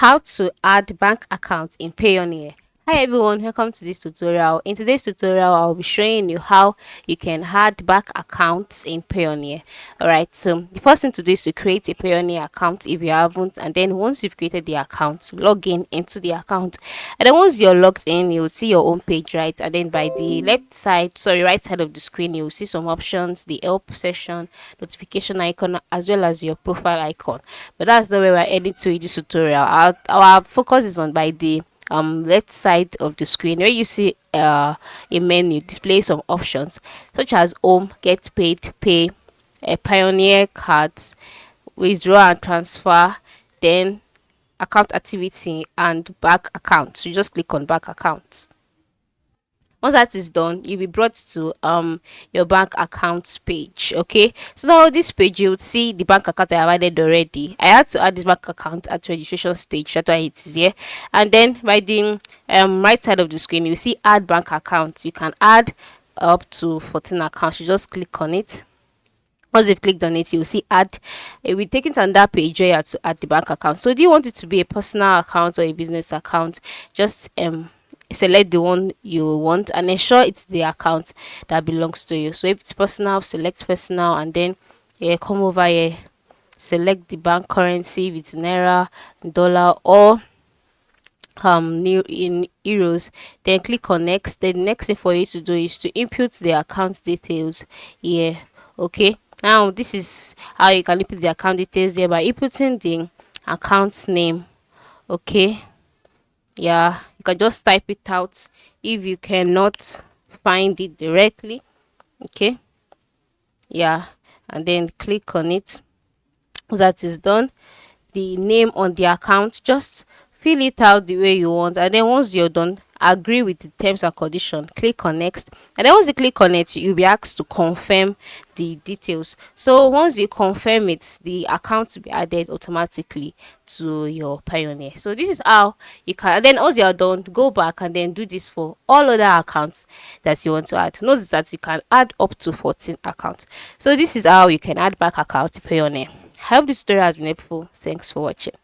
How to add bank account in Payoneer. Hi everyone, welcome to this tutorial. In today's tutorial, I'll be showing you how you can add bank accounts in Payoneer. Alright, so the first thing to do is to create a Payoneer account if you haven't, and then once you've created the account, log in into the account. And then once you're logged in, you'll see your own page, right? And then by the right side of the screen, you'll see some options, the help section, notification icon, as well as your profile icon. But that's not where we're heading to in this tutorial. Our focus is on by the left side of the screen where you see a menu display some options such as home, get paid, pay, pioneer cards, withdraw and transfer, then account activity and bank account. So you just click on bank account. Once that is done, you'll be brought to your bank account page. Okay, so now this page you would see the bank account I have added already. I had to add this bank account at registration stage, that's why it is here. And then by the right side of the screen, you see add bank account. You can add up to 14 accounts. You just click on it. Once you've clicked on it, you'll see add. It will take it to that page where you have to add the bank account. So do you want it to be a personal account or a business account? Just select the one you want and ensure it's the account that belongs to you. So if it's personal, select personal, and then come over here, select the bank currency, if it's naira, dollar, or new in euros. Then click on next. The next thing for you to do is to input the account details here. Okay, now this is how you can input the account details here by inputting the account name. Okay, yeah, you can just type it out if you cannot find it directly. Okay, yeah, and then click on it. Once that is done, the name on the account, just fill it out the way you want, and then once you're done, agree with the terms and condition, click on next. And then once you click on it, you'll be asked to confirm the details. So once you confirm it, the account will be added automatically to your Payoneer. So this is how you can, and then once you're done, go back and then do this for all other accounts that you want to add. Notice that you can add up to 14 accounts. So this is how you can add back accounts to Payoneer. I hope this tutorial has been helpful. Thanks for watching.